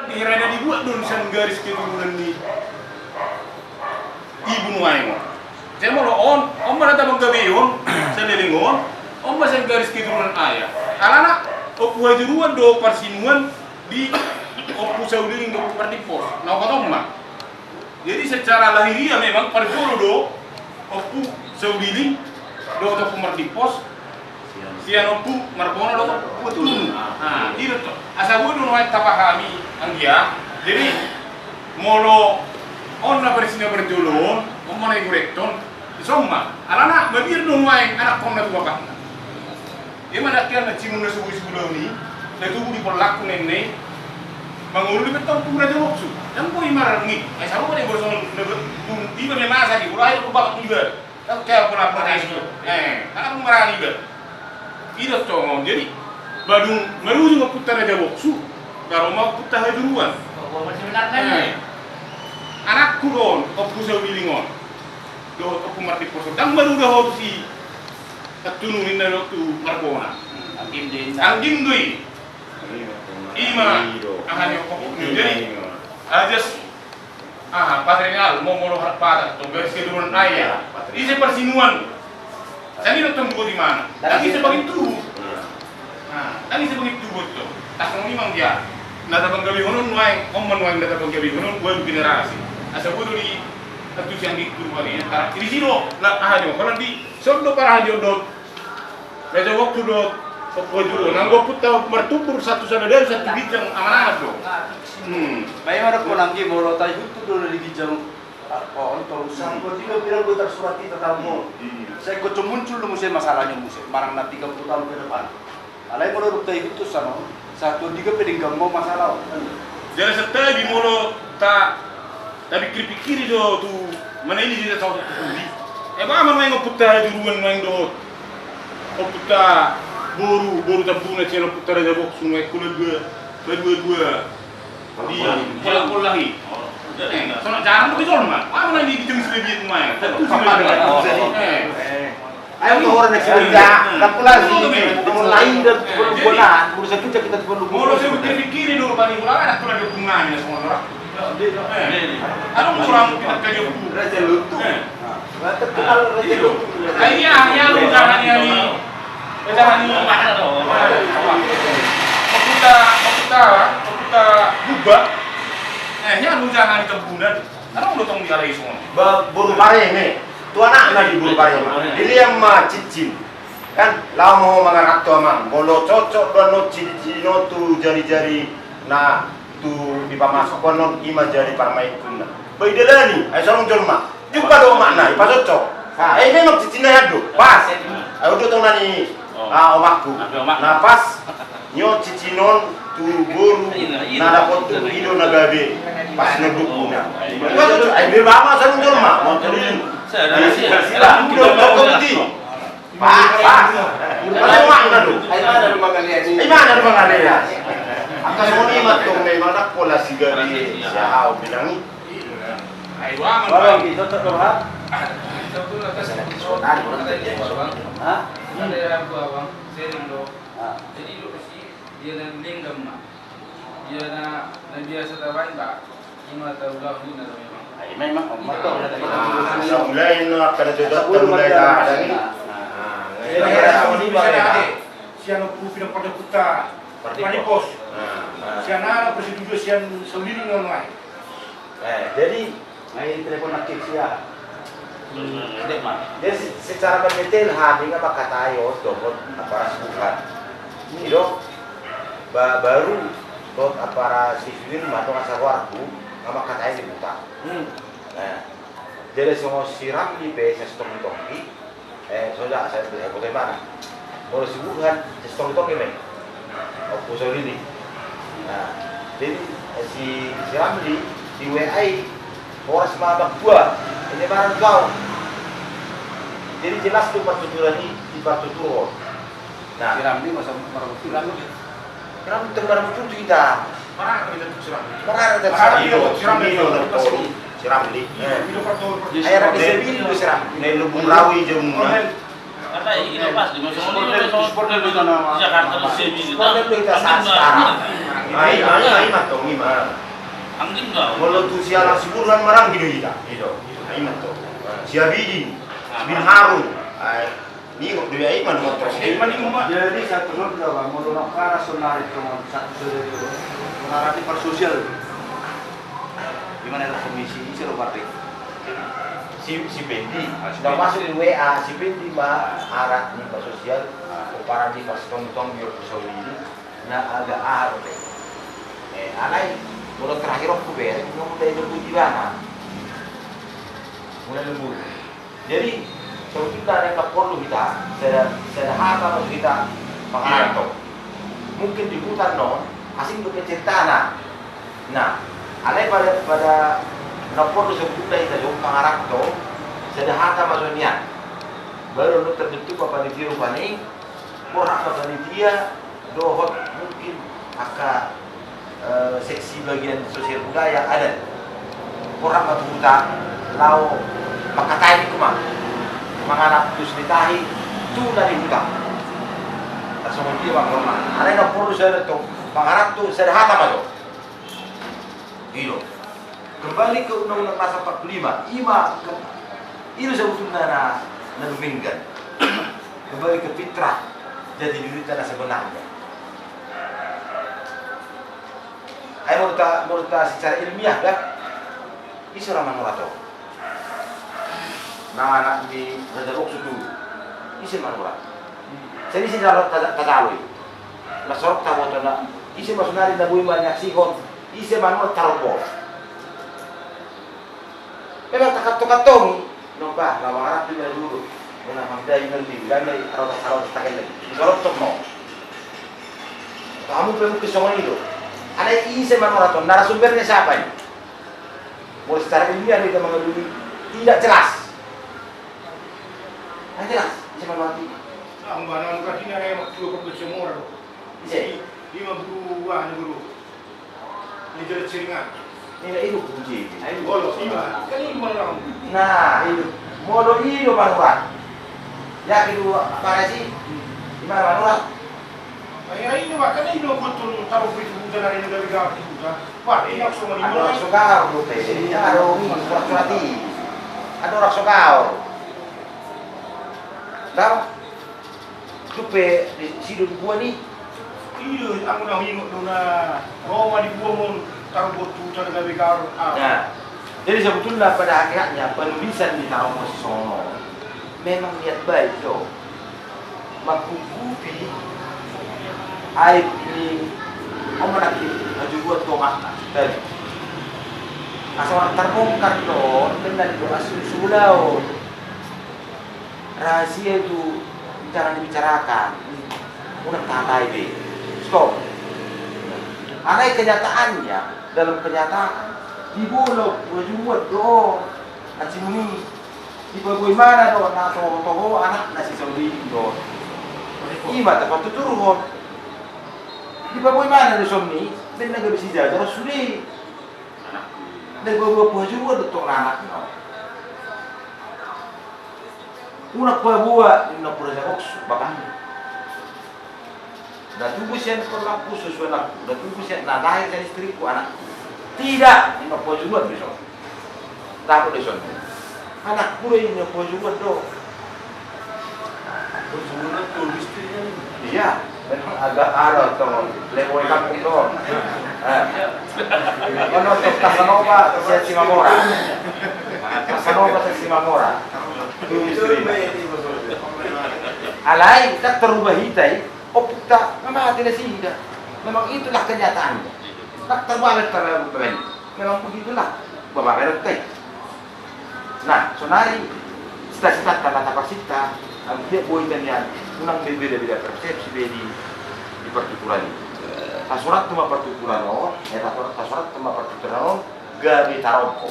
Dihiranya dibuat dun san garis keturunan di ibu nuai mo. Saya mau on mana tabang gabi on, selilingon, on masih garis keturunan ayah. Alana opu hajuruan do parsinuan di opu saudiling do partipos. Nah kata mah. Jadi secara lahiriah memang parjolo do opu saudiling do opu partipos. Sian opu marbono do opu tunu. Nah, itu tuh. Asa gue dulu tapahami anggia. Jadi molo on na bersina berjolon, on mana direkton, somma. Alana babir dulu main anak kon na tua kan. Dia mana kian na cimun na subuh subuh ni, na tubuh di pelaku nene, mangulu di beton tubuh raja waksu. Dan kau imaran ni, saya sama pada bersama tiba memang masa di pulau itu kubak juga. Tahu kayak pernah pernah itu, anak pemeran juga. Itu congong jadi. Badung meruju ngaputar aja boksu, kalau mau putar duluan. Anakku don, aku sewilingon, do aku marti poso. Dan baru dah harus si ketunu ini waktu marbona. Angin doi, ima, ahanyo kok jadi, ajas, patrengal mau molo harpada, to garis keduluan ayah. Ini persinuan, saya ini ketemu di mana? Lagi sebagai tuh. Nah, tadi sebagai itu betul. Tak memang dia. Nada banggawi honon nuai, omman nuai nada banggawi honon buat generasi. Asal bodoh di satu yang di kurban ini. Di sini nak ahajo. Kalau di sondo para ahajo dot, raja waktu dot, pokoknya nanggo putau mertubur satu sana dari satu bijang amanah do. Bayi mana ko nanggi moro tay hutu do dari bijang. Untuk usaha kau tidak bilang kau tersurati tetamu. Saya kau muncul dulu musim masalahnya musim. Marang nanti 30 tahun ke depan. Alai menurut tay itu sama satu tiga pedinggang mau masalah. Jangan setelah di molo tak tapi pikir do tu mana ini tidak tahu tu. Apa main ngoputa duluan main do. Ngoputa boru tabuna celo putar aja box sungai kula dua. Di pola lagi. Soalnya jarang begitu mah. Apa nanti di sebelum main. Tentu sudah. Ayo orang nak cerita, tak pula sih. Orang lain dan bola, urusan kita perlu. Molo saya pikir dulu bani bola ada tulah dukungan ya semua orang. Ada orang kita kerja buku. Raja lutu. Terkenal raja lutu. Ayah lu jangan ni. Jangan ni mana doh. Kita buba. Ya lu jangan kebunan. Ada lu tong dialai semua. Buru pare ni. Tu anak na di buru pare mah. Dili yang mah cicin. Kan lau mau mangarak tu amang. Bolo cocok dono cicin tu jari-jari na tu di pamasok konon ima jari parmai kunna. Bayi delani, ai sarung jolma. Jumpa do makna, pas cocok. Memang cicinnya hadu. Pas. Ayo do tong nani omakku. Nah pas nyo cicinon tu buru na dapat tu ido na gabe. Pas nebukuna. Pas cocok. Ai be mama sarung jolma. Mau terus. Sila, udah kompeti. Pas. Kalau makna tu. Ai mana rumah kalian? Akas mo ni matong may mga pola sigari siya bilang ni. Ay wa man. Wala kita to ha. Ito na kasi Ha? Ada bawang sering do. Ha. Jadi lo kasi dia nan linggam ma. Dia na biasa tawan ba. Ima taulah ni na memang. Ay memang matong na Sa mulai na kada jodot mulai na ada ni. Siang aku pindah pada kuta. Pada pos. Siang na persetuju siang sendiri ngai. Jadi main telepon aktif siya. Jadi secara mendetail hari nga makatayo dokot para subuhan. Ilo baru dot para siswin mato kasawarku nga makatayo di buta. Jadi semua siram di BSS tongki. Sudah saya bagaimana? Kalau subuhan tongki men. Aku ini. Nah, jadi si Ramli di WA orang semabak dua ini barang kau. Jadi jelas tuh pertuturan ini di pertuturan. Nah, Si Ramli masa marah si Ramli. kenapa terbarang betul kita? Mana kita suram. Marah ada si Ramli. Itu pertul. Air di sebil itu si Ramli. Nih lubung rawi jemu. Kata ini pas di masuk Sport itu nama Jakarta semi gitu. Kalau itu kita sekarang. Ai matong ini mah. Angin enggak? Kalau tu sialang siburan marang gitu kita. Itu. Iman tu. Siabidi bin Harun. Ni kok dia iman motor. Iman ni mah. Jadi satu roda bang, mau nak cara sonar itu satu roda mengarah di persosial. Gimana komisi isi lo partai? Si Pendi sudah masuk di WA. Si Pendi mah arah di sosial. Para di pas tong-tong biar pusau ini. Nah agak arah. Alai kalau terakhir aku ber, mulai lembut di mana? Mulai lembut. Jadi sebetulnya ada yang perlu kita, sederhana harus kita mengatur. Mungkin di hutan non, asing berkecerdasan. Nah, alai pada perlu sebetulnya kita jauh mengarah tu, sederhana maksudnya. Baru terbentuk apa di biru paning, orang apa di dia, dohot mungkin akan seksi bagian sosial budaya ada. Orang berhutan, lau makatai kumah. Menganap dus ditahi tu dari hutan. Langsung dia bang rumah. Ada yang perlu saya tu menganap tu sederhana macam. Itu. Kembali ke Undang-Undang Pasal 45, itu sebetulnya nabingkan. Kembali ke fitrah jadi diri tanah sebenarnya. Ayo menurut secara ilmiah dah. Isu ramah nurato. Nah anak di Rajarok sudu isi manura. Jadi si jalur tagalui. Nasorok tahu tu nak isi masunari nabui banyak sihon. Isi manura tarubo. Memang takat-takatong. Nampak lawang Arab tu dari dulu. Mana hamdai nanti, gandai arau takai lagi. Nasorok tu mau. Kamu perlu kesongan itu. Ada isi manura tu. Narasumbernya siapa ini? Mulai secara ilmiah kita mengadili tidak jelas. Jelas, bisa mati. Ang banang kasi na rin magtuwa ko sa mura. Bisa. Di magbuwa ni guru. Ni jalan seringan. Ini itu kunci. Ay bolo iba. Kani malang. Nah, itu modo itu manurat. Ya itu apa sih? Di mana manurat? Ay ini ba kani no betul tahu itu hujan hari ini gabi hujan. Wah, ini aku semua Ada orang sokau, lope. Ada orang surat-surati. Ada orang sokau. Tahu? Lope si dua ni. Iyo, ang una hingo doon na Roma di buwa mo taruh botu sa gabi Nah, jadi sebetulnya pada akhirnya penulisan di Tarong Sono memang niat baik tu. Mengkukupi aib ini orang lagi maju buat tomat tadi. Asal terbongkar tu dengan doa sulau. Rahasia itu jangan dibicarakan. Udah tatai deh. Stop. Aneh kenyataannya dalam kenyataan dibulok berjuat doh nasi muni di bagaimana doh nak toho anak nasi saudi doh ima dapat tuturun di bagaimana doh somni dan negara bisa jajar sudah dan bawa berjuat doh anak no unak bawa nak berjarak bahkan dan tunggu siang perlaku sesuai laku. Dan tunggu siang nak lahir dari istriku anak. Tidak, ini mau jual besok. Takut besok. Anak pula ini mau jual doh. Sebenarnya tuh istrinya ni. Iya, memang agak ada tuh. Lewat kampung doh. Kalau tu Casanova saya Simamora. Casanova saya Simamora. Itu istri. Alai tak terubah hitai. Oh tak, memang tidak sih. Memang itulah kenyataannya. Tak terbalik terlalu banyak. Memang begitulah. Bapak berarti. Nah, sonari cita-cita kata persita, dia boleh dan unang berbeda-beda persepsi di partikulan ini. Tasurat cuma partikulan on, tasurat cuma partikulan on, gabi taroko.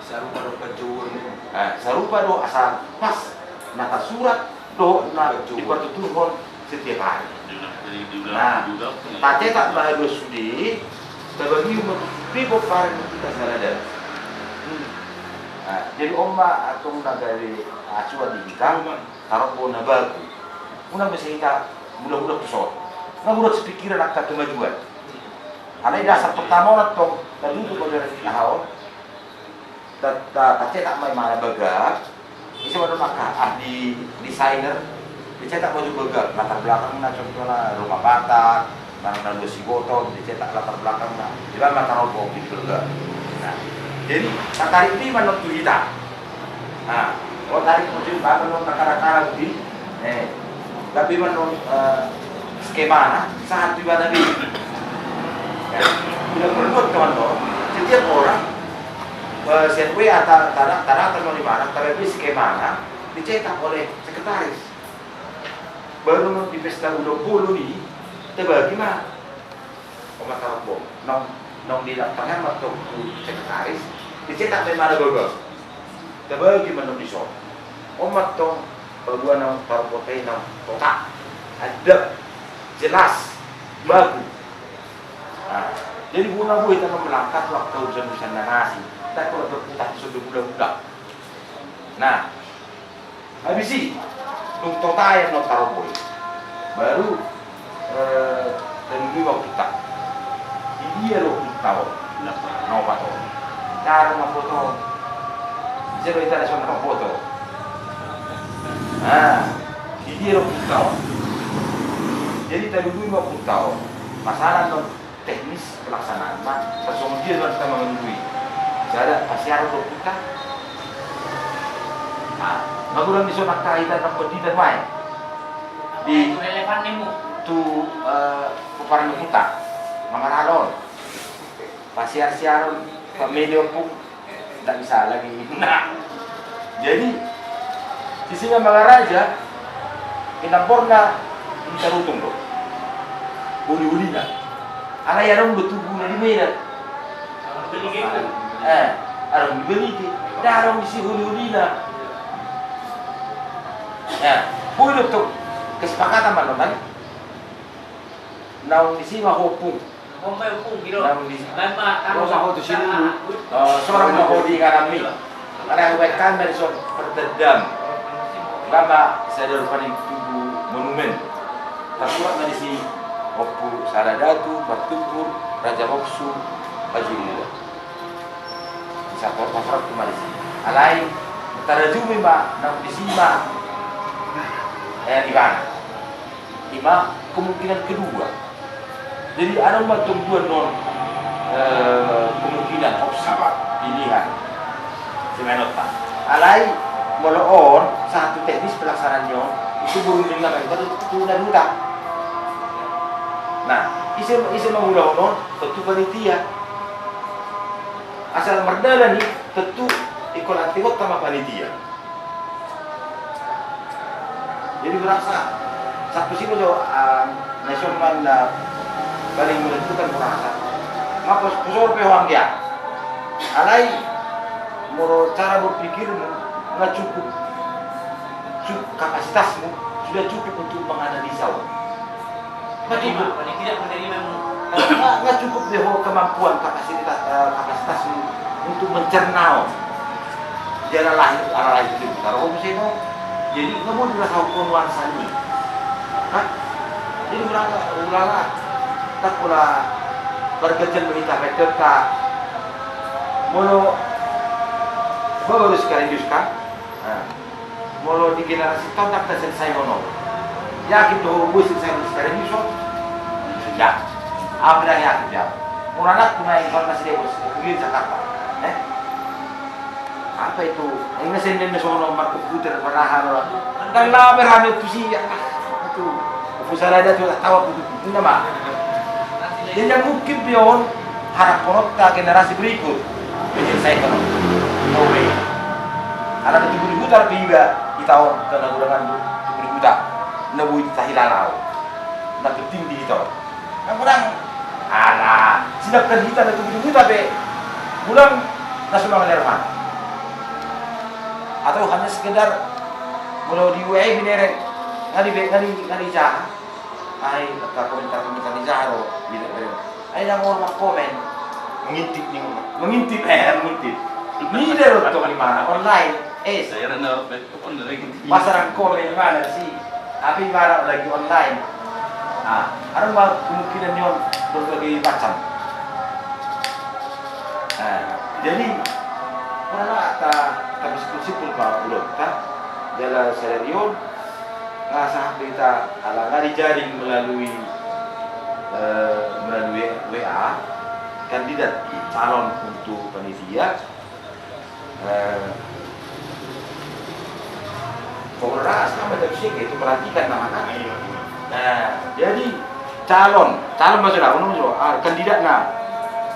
Sarupa do penjual ni. Sarupa do asal pas. Nah, tasurat do di partikulan setiap hari. Nah, tak cetak bahagia sudi, terbagi pipo para kita sadar. Jadi omma atau nagari acuan di kita, taruh bona bagu. Una bisa kita mudah-mudah tusot. Mudah-mudah sepikiran akan kemajuan. Ada dasar pertama atau tertutup oleh tahu cetak main mana baga ini sebenarnya maka ahli desainer dicetak baju baga latar belakangnya contohnya rumah bata karena si botol dicetak latar belakangnya di mana mata robok gitu baga. Nah jadi tarik ini menurut kita. Nah kalau tarik musim baru menurut akar-akar begini tapi menurut skema saat tiba tadi tidak perlu teman-teman setiap orang setwe atau tanah atau di mana tapi skema dicetak oleh sekretaris baru di pesta U20 ini terbagi mah komentar bom nong di lapangan waktu sekretaris dicetak dari mana bagus terbagi menurut di shop omat tong perbuatan nong tarupote nong kotak ada jelas bagus. Nah, jadi guna gue kita melangkah waktu urusan nasi kita kalau berputar sudah mudah-mudah. Nah habis sih untuk yang non taruh boy baru dan gue mau kita dia lo kita mau foto cara mau foto jadi kita ada soal foto. Nah dia lo kita jadi tadi gue mau tahu masalah non teknis pelaksanaan mah personal dia harus kita mengunggui ada pasiar untuk kita bagulan di zona kaitan kompeti dan main di relevan nih mu tu peparan kita mangaralon pasiar pemilih pun tidak bisa lagi. Nah jadi sisinya mangaraja inaporna interutung loh uli-uli na ala yarong betubu na di Medan arong dibeli ke darong isi uli-uli na boleh tuh kesepakatan mana naung isi mah hopung gitu naung isi kalau usah foto sini dulu. seorang mau di kanami ada wekan dari sok pertedam lama sadar paling tubuh monumen terkuat dari si Opu Saladatu, Batukur, Raja Moksu, Haji Muda. Bisa pasrah ke Malaysia. Alai, tarajumi mbak, nak disima. Di mana? Lima kemungkinan kedua. Jadi ada macam dua non kemungkinan opsi pilihan. Semenota. Alai, moloon satu teknis pelaksanaannya itu burung dengan itu dan hutang. Nah, isi mengulang tentu panitia. Asal merdala nih, tentu ikut antikot sama panitia. Jadi berasa satu sih kalau nasional paling menentukan berasa. Maka kusur pewang dia. Alai, moro cara berpikirmu nggak cukup. Kapasitasmu sudah cukup untuk menganalisa. Nggak tidak menerima nggak cukup deh kemampuan kapasitasmu untuk mencerna jalan lahir arah itu taruh musino jadi nggak mau dirasa nuansa ini jadi ulang tak pula berkecil berita mereka mulu baru sekali juskan mulu di generasi kontak dan selesai mono yakin tuh gue selesai sekarang ini sudah apa yang yakin jawab muranak punya informasi dia bos begini Jakarta apa itu ini sendiri soal nomor komputer pernah dan lama rame itu sih itu pusat ada tuh tahu itu nama jadi yang mungkin pion harap konota generasi berikut menyelesaikan oke ada 7.000 tapi juga di tahun karena gurangan 7.000 tak nabu tahilalau nak penting di itu yang kurang ala silakan kita ada 7.000 tapi pulang nasional lerman atau hanya sekedar kalau di WA binere ngadi jah ai komentar di jaro gitu ai nang orang komen mengintip mengintip ini deh tuh di mana online saya rendah pasaran komen mana sih tapi barang lagi online ada kemungkinan yon berbagai macam Jadi para ta prinsipul ma ulot ta jala serion ngasah berita ala nggak dijaring melalui WA kandidat calon untuk panitia pokoknya sama dari sini itu perhatikan nama-nama. Nah, jadi calon maksudnya kandidat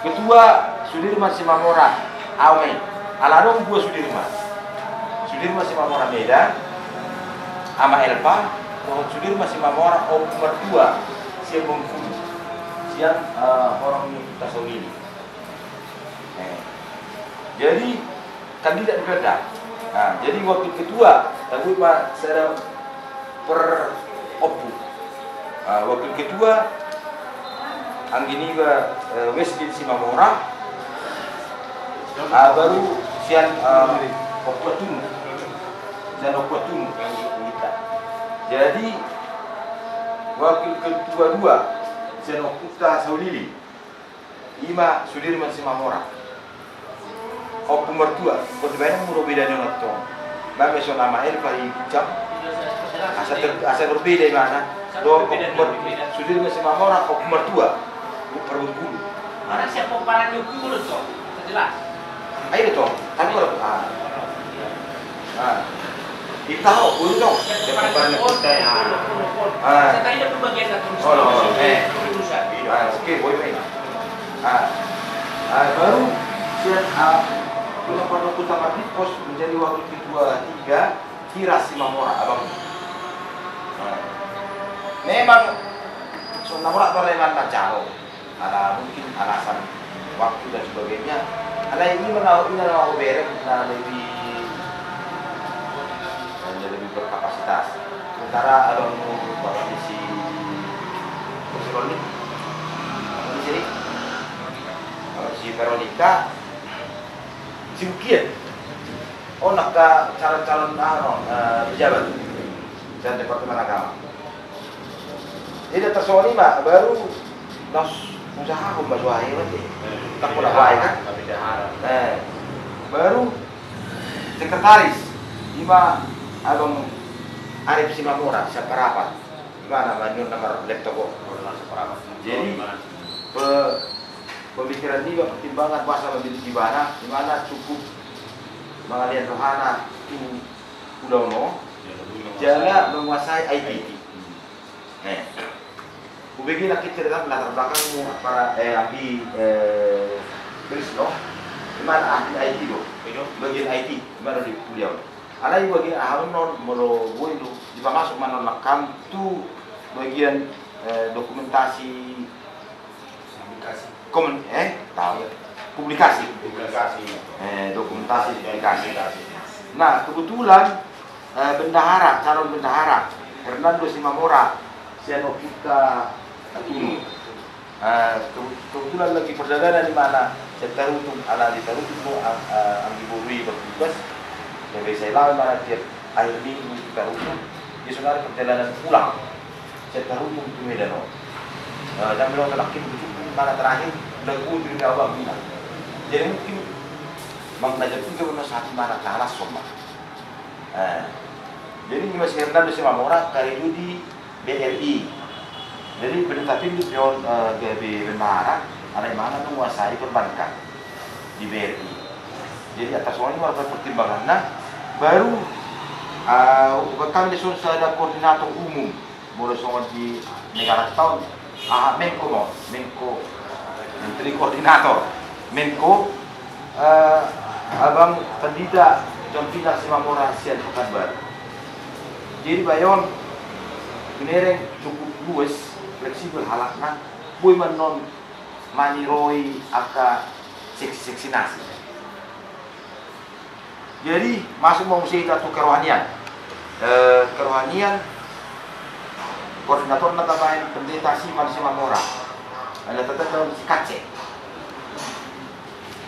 ketua Sudirman Simamora Awe aladong gua Sudirman Simamora Medan ama Elpa Sudirman Simamora nomor 2 siang Bengkulu siang orang ini Tasawili. Jadi kandidat berbeda. Nah, jadi wakil ketua tapi Pak secara per opu wakil ketua anggini ke Westin Simamora baru sian Opotun kita. Jadi wakil ketua 2 sian Okuta Saulili Ima Sudirman Simamora Opu mertua kodbayang muro beda dengan tong mame so nama el pari jam asa berbeda di mana do Sudirman Simamora Opu mertua Bengkulu. Mana siapa parang yung kulo to? Jelas. Ayo to, tapi kalau kita tahu kulo dong. Parang kita ya. Saya tanya dulu bagian satu. Oke, boleh main. Baru sian kita pada utama di pos menjadi wakil ketua 3 Kira Simamora abang. Memang Simamora terleman kacau. Mungkin alasan waktu dan sebagainya. Ini menawarkan berem lebih berkapasitas. Sementara abang bapak misi Rolik, di sini si Veronica, si Ukian, nak calon-calon pejabat dan Departemen Agama. Jadi tersoal ini baru usaha aku bahas wahai nanti, tak pula wahai kan? Baru sekretaris, lima abang Arif Simamora, siapa rapat? Gimana banyak nomor laptop kok? Jadi pemikiran ini pertimbangan masa memilih di mana cukup mengalian rohana itu udono, jala menguasai IT. Begini lagi cerita latar belakangmu para ahli Krisno, gimana ahli IT do? Bagian IT, gimana di beliau? Ada yang bagian ahli non molo itu, jika masuk mana nakam tu bagian dokumentasi, publikasi, dokumentasi publikasi. Nah kebetulan calon bendahara Hernando Simamora, Siano kita kebetulan lagi perjalanan di mana saya tarutung ala di tarutung anggi buri bertugas dari saya lawan mana tiap akhir minggu kita tarutung dia sudah perjalanan pulang saya tarutung ke Medan dan belum terakhir mana terakhir lagu di awal mina jadi mungkin mengajar pun kebetulan saat mana kalah somba jadi masih Hernando Simamora kali itu di BRI. Jadi penetapan itu pion GB bendahara ada yang mana menguasai perbankan di BRI. Jadi atas semua ini warga pertimbangan. Nah, baru kami disuruh ada koordinator umum mulai soal di negara tahun Menko Menteri Koordinator Menko Abang Pendita John Pina Simamora Sian Pekanbaru. Jadi bayon penereng cukup luas fleksibel halakna boy menon maniroi aka seksi nasi. Jadi masuk mau saya itu kerohanian koordinator natabain pendeta Siman Simamora ada tetap dalam si kace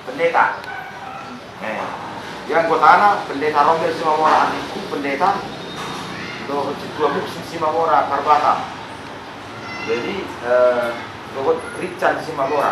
pendeta yang kotana pendeta Rombel Simamora adikku pendeta ketua Muksin Simamora Karbata. Jadi Richard Simamora